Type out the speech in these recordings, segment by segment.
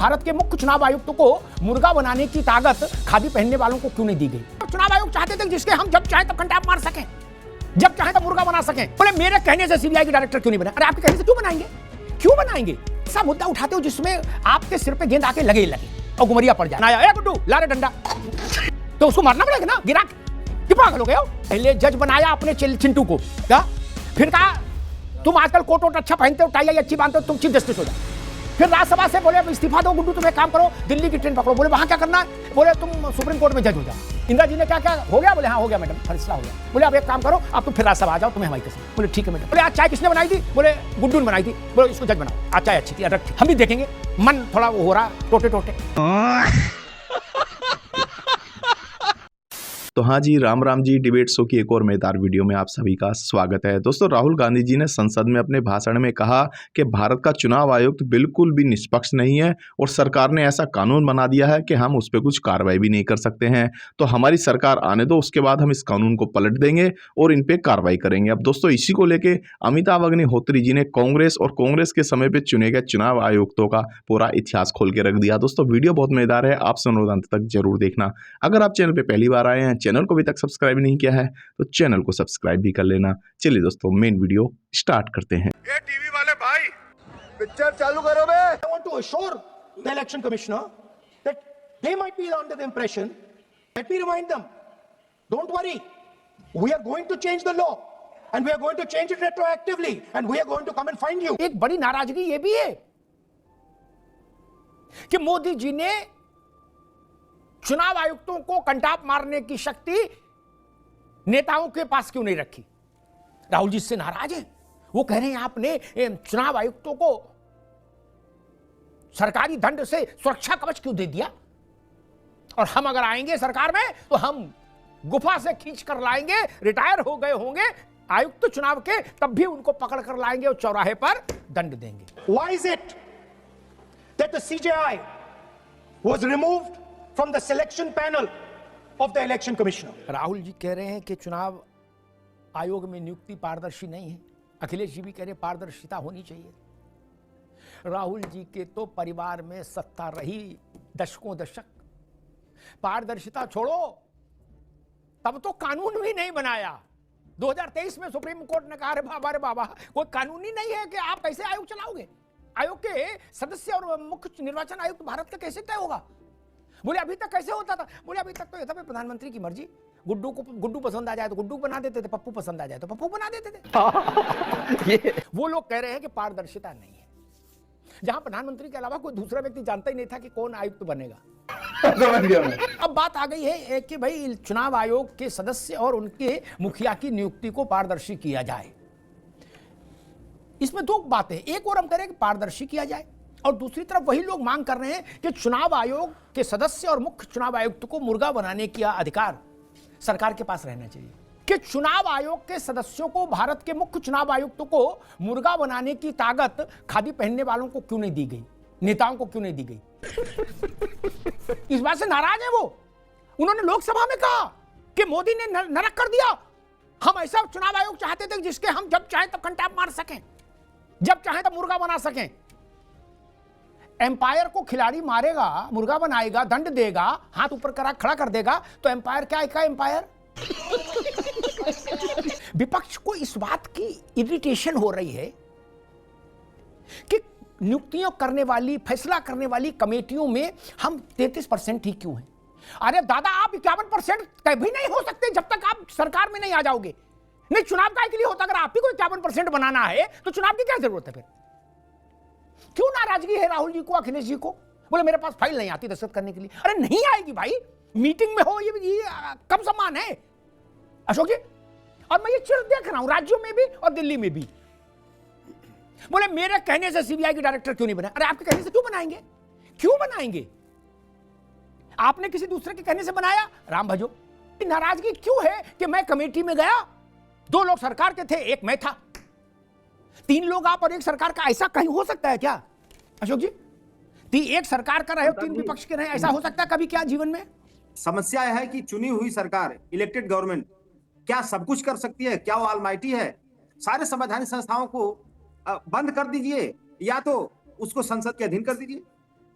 भारत के मुख्य चुनाव आयुक्त को मुर्गा बनाने की ताकत खादी पहनने वालों को क्यों नहीं दी गई? चुनाव आयोग चाहते थे जिसके हम जब चाहे तब कंटाप मार सकें, जब चाहे तब मुर्गा बना सकें। बोले मेरे कहने से सीबीआई के डायरेक्टर क्यों नहीं बना? अरे आपके कहने से क्यों बनाएंगे? क्यों बनाएंगे? ऐसा मुद्दा उठाते हो जिसमें आपके सिर पे गेंद आके लगे और गुमरिया पड़ जाए। आया गुड्डू ला रे डंडा, तो उसको मारना पड़ेगा ना, गिरा कि पागल हो गए हो। पहले जज बनाया अपने चिंटू को, क्या फिर कहा तुम आजकल कोट वोट अच्छा पहनते हो, टाई अच्छी बांधते हो, तुम चीफ जस्टिस हो जाओ। फिर राज्यसभा से बोले इस्तीफा दो गुड्डू, तुम एक काम करो दिल्ली की ट्रेन पकड़ो। बोले वहां क्या करना है? बोले तुम सुप्रीम कोर्ट में जज हो जाओ। इंदिरा जी ने क्या क्या हो गया? बोले हाँ हो गया मैडम, फैसला हो गया। बोले अब एक काम करो, अब तुम फिर राज्यसभा आ जाओ, तुम्हें हमारी कसम। बोले ठीक है मैडम। बोले आज चाय किसने बनाई थी? बोले गुड्डू ने बनाई थी। बोले इसको जज बनाओ, आज चाय अच्छी थी, अदरक थी। हम भी देखेंगे, मन थोड़ा वो हो रहा टोटे टोटे। तो हाँ जी, राम जी, डिबेट शो की एक और मजेदार वीडियो में आप सभी का स्वागत है। दोस्तों, राहुल गांधी जी ने संसद में अपने भाषण में कहा कि भारत का चुनाव आयुक्त बिल्कुल भी निष्पक्ष नहीं है और सरकार ने ऐसा कानून बना दिया है कि हम उस पर कुछ कार्रवाई भी नहीं कर सकते हैं। तो हमारी सरकार आने दो, उसके बाद हम इस कानून को पलट देंगे और इन पर कार्रवाई करेंगे। अब दोस्तों, इसी को लेकर अमिताभ अग्निहोत्री जी ने कांग्रेस और कांग्रेस के समय पर चुने गए चुनाव आयुक्तों का पूरा इतिहास खोल के रख दिया। दोस्तों, वीडियो बहुत मजेदार है, आप सुनो अंत तक जरूर देखना। अगर आप चैनल पर पहली बार आए हैं, चैनल को अभी तक सब्सक्राइब नहीं किया है तो चैनल को सब्सक्राइब भी कर लेना। चलिए दोस्तों, मेन वीडियो स्टार्ट करते हैं। ये टीवी वाले भाई पिक्चर चालू करो बे। I want to assure the election commissioner that they might be under the impression, let me remind them, don't worry, we are going to change the law and we are going to change it retroactively and we are going to come and find you. एक बड़ी नाराजगी ये भी है कि मोदी जी ने चुनाव आयुक्तों को कंटाप मारने की शक्ति नेताओं के पास क्यों नहीं रखी? राहुल जी इससे नाराज हैं। वो कह रहे हैं आपने चुनाव आयुक्तों को सरकारी दंड से सुरक्षा कवच क्यों दे दिया? और हम अगर आएंगे सरकार में तो हम गुफा से खींच कर लाएंगे, रिटायर हो गए होंगे आयुक्त चुनाव के, तब भी उनको पकड़ कर लाएंगे और चौराहे पर दंड देंगे। Why is it that the CJI was removed from the selection panel of the election commissioner? Rahul ji कह रहे हैं कि चुनाव आयोग में नियुक्ति पारदर्शी नहीं है। अखिलेश जी भी कह रहे हैं पारदर्शिता होनी चाहिए। राहुल जी के तो परिवार में सत्ता रही दशकों दशक, पारदर्शिता छोड़ो, तब तो कानून भी नहीं बनाया। 2023 में सुप्रीम कोर्ट ने कहा रे बाबा कोई कानून ही नहीं है कि आप कैसे आयोग चलाओगे? आयोग के सदस्य और मुख्य निर्वाचन आयुक्त भारत का कैसे तय होगा? बोले अभी तक कैसे होता था? बोले अभी तक तो ये था प्रधानमंत्री की मर्जी, गुड्डू पसंद आ जाए तो गुड्डू बना देते थे, पप्पू पसंद आ जाए तो पप्पू बना देते थे। वो लोग कह रहे हैं कि पारदर्शिता नहीं है, जहां प्रधानमंत्री के अलावा कोई दूसरा व्यक्ति जानता ही नहीं था कि कौन आयुक्त बनेगा। अब बात आ गई है कि भाई चुनाव आयोग के सदस्य और उनके मुखिया की नियुक्ति को पारदर्शी किया जाए। इसमें दो बातें, एक और हम कह रहे हैं कि पारदर्शी किया जाए और दूसरी तरफ वही लोग मांग कर रहे हैं कि चुनाव आयोग के सदस्य और मुख्य चुनाव आयुक्त को मुर्गा बनाने का अधिकार सरकार के पास रहना चाहिए। कि चुनाव आयोग के सदस्यों को, भारत के मुख्य चुनाव आयुक्त को मुर्गा बनाने की ताकत खादी पहनने वालों को क्यों नहीं दी गई, नेताओं को क्यों नहीं दी गई? इस बात से नाराज है वो। उन्होंने लोकसभा में कहा कि मोदी ने नरक कर दिया। हम ऐसा चुनाव आयोग चाहते थे जिसके हम जब चाहे तब कंटाप मार सकें, जब चाहे तब मुर्गा बना सकें। एम्पायर को खिलाड़ी मारेगा, मुर्गा बनाएगा, दंड देगा, हाथ ऊपर करा खड़ा कर देगा, तो एम्पायर क्या है? एम्पायर। विपक्ष को इस बात की इरिटेशन हो रही है कि नियुक्तियां करने वाली, फैसला करने वाली कमेटियों में हम 33% ही क्यों हैं? अरे दादा, आप 51% कभी नहीं हो सकते जब तक आप सरकार में नहीं आ जाओगे। नहीं, चुनाव का के लिए होता। अगर आप ही को 51% बनाना है तो चुनाव की क्या जरूरत है? फिर क्यों नाराजगी है राहुल जी को, अखिलेश जी को? बोले मेरे पास फाइल नहीं आती दस्तखत करने के लिए। अरे नहीं आएगी भाई, मीटिंग में हो, ये कब सम्मान है अशोक जी? और मैं ये चिर देख रहा हूं राज्यों में भी और दिल्ली में भी। बोले मेरे कहने से सीबीआई के डायरेक्टर क्यों नहीं बना? अरे आपके कहने से क्यों बनाएंगे? क्यों बनाएंगे? आपने किसी दूसरे के कहने से बनाया? राम भजो। नाराजगी क्यों है कि मैं कमेटी में गया, 2 लोग सरकार के थे, एक मैं था, 3 लोग आप और एक सरकार का? ऐसा कहीं हो सकता है क्या अशोक जी? एक सरकार का रहे, 3 विपक्ष के रहे, ऐसा हो सकता है कभी क्या जीवन में? समस्या है कि चुनी हुई सरकार, इलेक्टेड गवर्नमेंट क्या सब कुछ कर सकती है? क्या वो ऑलमाइटी है? सारे संवैधानिक संस्थाओं को बंद कर दीजिए या तो उसको संसद के अधीन कर दीजिए।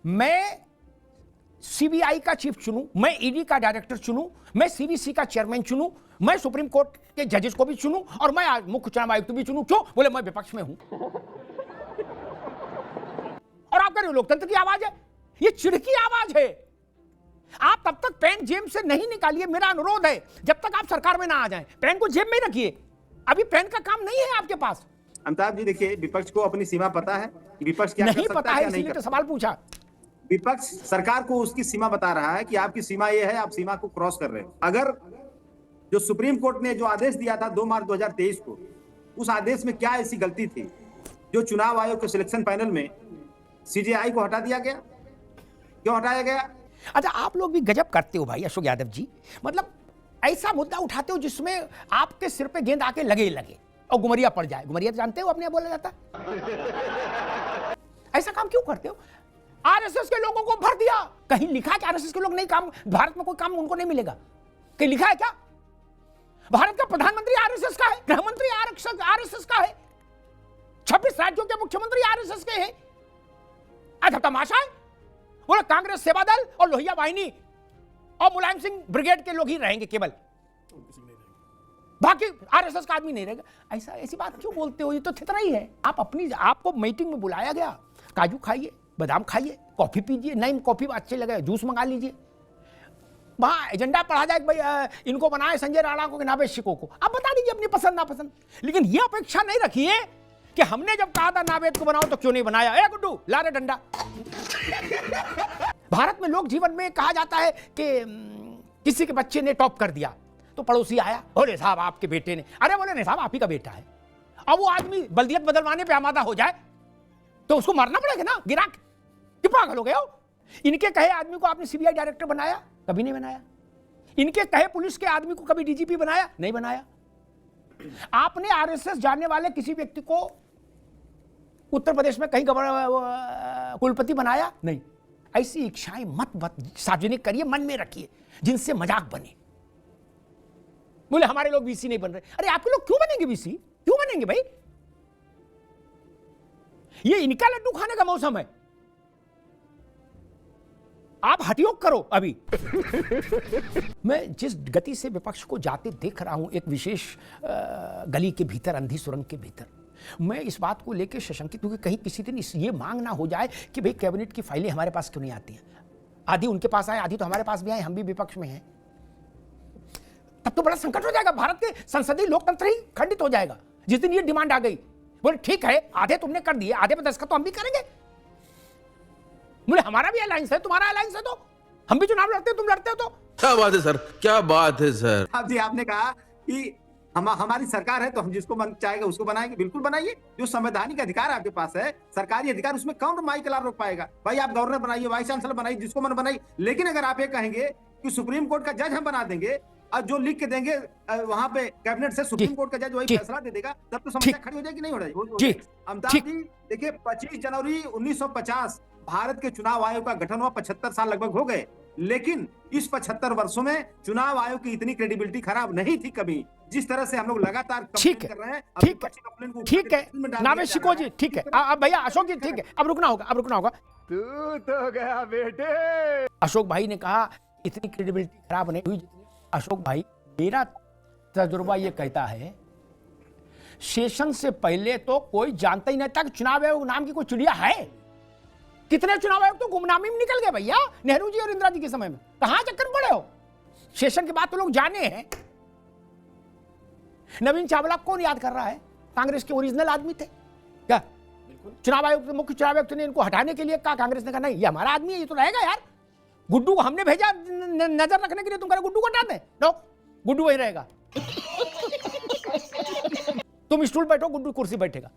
मैं सीबीआई का चीफ चुनूं, मैं ईडी का डायरेक्टर चुनूं, मैं सीवीसी का चेयरमैन चुनूं, मैं सुप्रीम कोर्ट के जजेस को भी चुनूं और मैं मुख्य चुनाव आयुक्त भी चुनूं। क्यों? बोले मैं विपक्ष में हूं। और आप कह रहे हो लोकतंत्र की आवाज है, ये चिढ़ की आवाज है। आप तब तक पेन जेब से नहीं निकालिए, मेरा अनुरोध है, जब तक आप सरकार में ना आ जाएं, पेन को जेब में ही रखिए। अभी पेन का काम नहीं है आपके पास। अमिताभ जी देखिए, विपक्ष को अपनी सीमा पता है, विपक्ष क्या नहीं कर सकता पता है, इसीलिए तो सवाल पूछा। विपक्ष सरकार को उसकी सीमा बता रहा है कि आपकी सीमा ये है, आप सीमा को क्रॉस कर रहे हैं। अगर जो सुप्रीम कोर्ट ने जो आदेश दिया था 2 मार्च 2023 को, उस आदेश में क्या ऐसी गलती थी जो चुनाव आयोग के सिलेक्शन पैनल में सीजेआई को हटा दिया गया? क्यों हटाया गया? अच्छा, आप लोग भी गजब करते हो भाई अशोक यादव जी। मतलब ऐसा मुद्दा उठाते हो जिसमें आपके सिर पे गेंद आके लगे और गुमरिया पड़ जाए। गुमरिया जानते हो, अपने यहाँ बोला जाता। ऐसा काम क्यों करते हो? आरएसएस के लोगों को भर दिया। कहीं लिखा है कि आरएसएस के लोग नहीं काम, भारत में कोई काम उनको नहीं मिलेगा? कहीं लिखा है क्या? भारत का प्रधानमंत्री आरएसएस का है, गृह मंत्री आरएसएस का है, 26 राज्यों के मुख्यमंत्री आरएसएस के हैं। अच्छा तमाशा है? बोला कांग्रेस सेवा दल और लोहिया वाहिनी और मुलायम सिंह ब्रिगेड के लोग ही रहेंगे केवल, बाकी आरएसएस का आदमी नहीं रहेगा। ऐसी बात क्यों बोलते हो? ये तो थितरा ही है। आपको मीटिंग में बुलाया गया, काजू खाइए, बादाम खाइए, कॉफी पीजिए, नहीं कॉफी अच्छे लगे जूस मंगा लीजिए। वहां एजेंडा पढ़ा जाए भाई इनको बनाए संजय राणा को कि नावेद शिको को, आप बता दीजिए अपनी पसंद नापसंद। लेकिन यह अपेक्षा नहीं रखिए कि हमने जब कहा था नावेद को बनाओ तो क्यों नहीं बनाया। ए गुड्डू ला रे डंडा। भारत में लोक जीवन में कहा जाता है कि किसी के बच्चे ने टॉप कर दिया तो पड़ोसी आया, बोले साहब आपके बेटे ने, अरे बोले नहीं साहब आप ही का बेटा है। अब वो आदमी बल्दियत बदलवाने पे आमादा हो जाए तो उसको मारना पड़ेगा ना, गिरा कि पागल हो गए हो। इनके कहे आदमी को आपने सीबीआई डायरेक्टर बनाया? कभी नहीं बनाया। इनके कहे पुलिस के आदमी को कभी डीजीपी बनाया? नहीं बनाया। आपने आरएसएस जानने वाले किसी व्यक्ति को उत्तर प्रदेश में कहीं कुलपति बनाया? नहीं। ऐसी इच्छाएं मत सार्वजनिक करिए, मन में रखिए जिनसे मजाक बने। बोले हमारे लोग वीसी नहीं बन रहे। अरे आपके लोग क्यों बनेंगे वीसी? क्यों बनेंगे भाई? ये इनका लड्डू खाने का मौसम है। आप हठयोग करो अभी। मैं जिस गति से विपक्ष को जाते देख रहा हूं एक विशेष गली के भीतर, अंधी सुरंग के भीतर, मैं इस बात को लेकर सशंकित हूं कि कहीं किसी दिन ये मांग ना हो जाए कि भाई कैबिनेट की फाइलें हमारे पास क्यों नहीं आती हैं। आधी उनके पास आए, आधी तो हमारे पास भी आए, हम भी विपक्ष में हैं। तब तो बड़ा संकट हो जाएगा, भारत के संसदीय लोकतंत्र ही खंडित हो जाएगा। जिस दिन ये डिमांड आ गई, बोले ठीक है आधे तुमने कर दिए, आधे पे दस्तखत तो हम भी करेंगे। बोले हमारा भी अलायंस है, तुम्हारा अलायंस है, तो हम भी चुनाव लड़ते हो, तुम लड़ते हो तो। क्या बात है सर, क्या बात है सर। अब जी आपने कहा कि हमारी सरकार है तो हम जिसको मन चाहेगा उसको बनाएंगे। बिल्कुल बनाइए, जो संवैधानिक अधिकार आपके पास है, सरकारी अधिकार, उसमें कौन माई कलार रोक पाएगा? भाई आप गवर्नर बनाइए, वाइस चांसलर बनाइए, जिसको मन बनाइए। लेकिन अगर आप ये कहेंगे कि सुप्रीम कोर्ट का जज हम बना देंगे और जो लिख के देंगे वहां पे कैबिनेट से सुप्रीम कोर्ट का जज वही फैसला दे देगा, तब तो समस्या खड़ी हो जाएगी, नहीं हो जाएगी? अमिताभ जी देखिए, 25 जनवरी 1950 भारत के चुनाव आयोग का गठन हुआ, 75 साल लगभग हो गए। लेकिन इस 75 वर्षों में चुनाव आयोग की इतनी क्रेडिबिलिटी खराब नहीं थी कभी, जिस तरह से हम लोग लगातार ठीक है, कर रहे हैं। ठीक है नावेद शिको जी, ठीक है। अब भैया अशोक जी ठीक है, अब रुकना होगा। तू तो गया बेटे। अशोक भाई ने कहा इतनी क्रेडिबिलिटी खराब नहीं हुई। अशोक भाई, मेरा तजुर्बा ये कहता है, सेशन से पहले तो कोई जानता ही नहीं था कि चुनाव आयोग नाम की कोई चिड़िया है। कितने चुनाव आयोग तो गुमनामी में निकल गए भैया, नेहरू जी और इंदिरा जी के समय में। कहां चक्कर में पड़े हो? सेशन के बाद तो लोग जाने हैं। नवीन चावला कौन याद कर रहा है? कांग्रेस के ओरिजिनल आदमी थे क्या? चुनाव आयोग, मुख्य चुनाव आयुक्त ने इनको हटाने के लिए कहा, कांग्रेस ने कहा नहीं ये हमारा आदमी है, ये तो रहेगा यार। गुड्डू को हमने भेजा नजर रखने के लिए, तुम कह रहे गुड्डू को हटा दें? नो, गुड्डू वही रहेगा। तुम स्टूल बैठो, गुड्डू कुर्सी बैठेगा।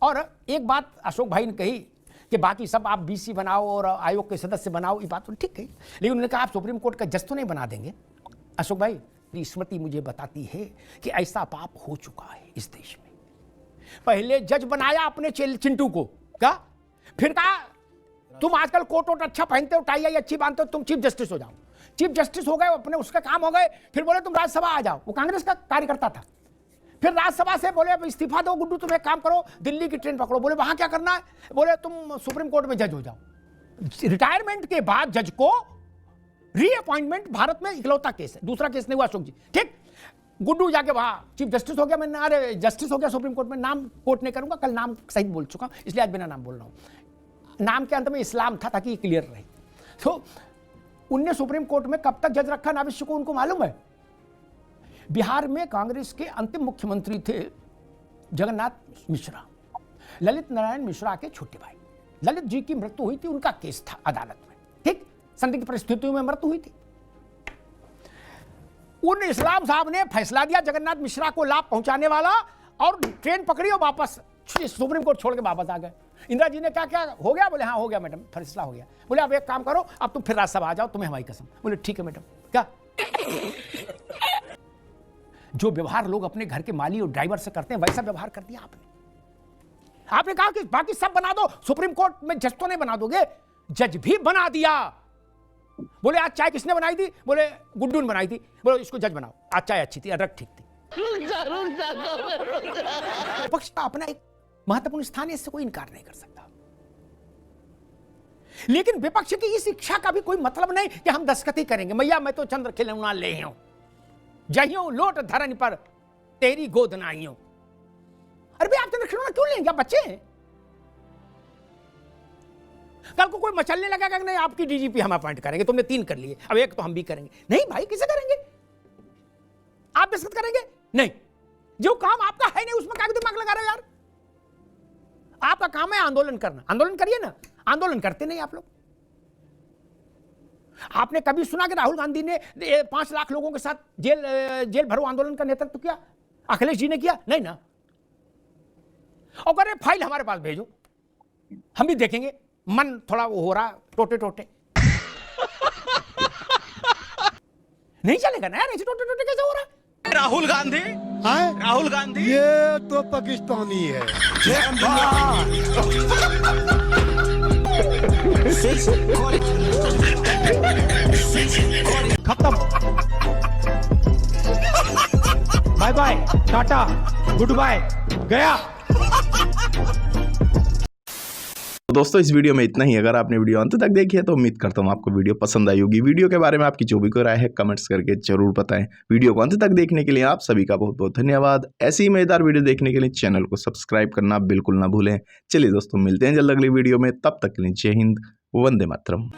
और एक बात अशोक भाई ने कही कि बाकी सब आप बीसी बनाओ और आयोग के सदस्य बनाओ, ये बात तो ठीक है, लेकिन उन्होंने कहा आप सुप्रीम कोर्ट का जज तो नहीं बना देंगे। अशोक भाई, स्मृति मुझे बताती है कि ऐसा पाप हो चुका है इस देश में। पहले जज बनाया अपने चिंटू को, क्या फिर कहा तुम आजकल कोट वोट अच्छा पहनते हो, टाई आई अच्छी बांधते हो, तुम चीफ जस्टिस हो जाओ। चीफ जस्टिस हो गए, अपने उसका काम हो गए, फिर बोले तुम राज्यसभा आ जाओ। वो कांग्रेस का कार्यकर्ता था। फिर राज्यसभा से बोले इस्तीफा दो गुड्डू, तुम एक काम करो दिल्ली की ट्रेन पकड़ो। बोले वहां क्या करना है? बोले तुम सुप्रीम कोर्ट में जज हो जाओ। रिटायरमेंट के बाद जज को रीअपॉइंटमेंट भारत में इकलौता केस है, दूसरा केस नहीं हुआ। अशोक जी ठीक, गुड्डू जाके वहां चीफ जस्टिस हो गया, मैंने अरे जस्टिस हो गया सुप्रीम कोर्ट में, नाम कोर्ट नहीं करूंगा, कल नाम सही बोल चुका हूं इसलिए आज बिना नाम बोल रहा हूं। नाम के अंत में इस्लाम था ताकि क्लियर रहे। तो उनने सुप्रीम कोर्ट में कब तक जज रखा नाविश्य को, उनको मालूम है। बिहार में कांग्रेस के अंतिम मुख्यमंत्री थे जगन्नाथ मिश्रा, ललित नारायण मिश्रा के छोटे भाई। ललित जी की मृत्यु हुई थी, उनका केस था अदालत में, ठीक, संदिग्ध परिस्थितियों में मृत्यु हुई थी। उन इस्लाम साहब ने फैसला दिया जगन्नाथ मिश्रा को लाभ पहुंचाने वाला, और ट्रेन पकड़ी और वापस सुप्रीम कोर्ट छोड़ के वापस आ गए। इंदिरा जी ने क्या क्या हो गया, बोले हाँ हो गया मैडम, फैसला हो गया। बोले अब एक काम करो, अब तुम फिर राज्यसभा आ जाओ, तुम्हें हमारी कसम। बोले ठीक है मैडम। क्या जो व्यवहार लोग अपने घर के माली और ड्राइवर से करते हैं वैसा व्यवहार कर दिया आपने। आपने कहा कि बाकी सब बना दो, सुप्रीम कोर्ट में जज तो नहीं बना दोगे, जज भी बना दिया। बोले आज चाय किसने बनाई थी, बोले गुड्डू ने बनाई थी। बोले इसको जज बनाओ, आज चाय अच्छी थी, अदरक ठीक थी। विपक्ष का अपना एक महत्वपूर्ण स्थान है, इससे कोई इनकार नहीं कर सकता। लेकिन विपक्ष की इस इच्छा का भी कोई मतलब नहीं कि हम दस्तखत करेंगे, मैया मैं तो चंद्र खिलौना ले हूं, जहियों लोट धरन पर तेरी गोद नाइयों। अरे भाई आप चंद्र खिलौना क्यों लेंगे, आप बच्चे हैं। कल को कोई मचलने लगेगा कि नहीं आपकी डीजीपी हम अपॉइंट करेंगे, तुमने 3 कर लिए, अब 1 तो हम भी करेंगे। नहीं भाई, किसे करेंगे, आप दस्तखत करेंगे नहीं। जो काम आपका है नहीं उसमें क्या दिमाग लगा रहे हो यार। आपका काम है आंदोलन करना, आंदोलन करिए ना। आंदोलन करते नहीं आप लोग। आपने कभी सुना कि राहुल गांधी ने 5 लाख लोगों के साथ जेल भरो आंदोलन का नेतृत्व किया, अखिलेश जी ने किया? नहीं ना। और कह रहे फाइल हमारे पास भेजो, हम भी देखेंगे। मन थोड़ा वो हो रहा टोटे टोटे नहीं चलेगा ना यार, ऐसे टोटे टोटे कैसे हो रहा है। राहुल गांधी, राहुल गांधी ये तो पाकिस्तानी है। खत्म, bye bye, tata, goodbye, गया। तो दोस्तों इस वीडियो में इतना ही। अगर आपने वीडियो अंत तक देखी है तो उम्मीद करता हूँ आपको वीडियो पसंद आई होगी। वीडियो के बारे में आपकी जो भी कोई राय है कमेंट्स करके जरूर बताएं। वीडियो को अंत तक देखने के लिए आप सभी का बहुत बहुत धन्यवाद। ऐसी ही मजेदार वीडियो देखने के लिए चैनल को सब्सक्राइब करना बिल्कुल ना भूलें। चलिए दोस्तों, मिलते हैं जल्द अगली वीडियो में, तब तक के लिए जय हिंद, वंदे मातरम।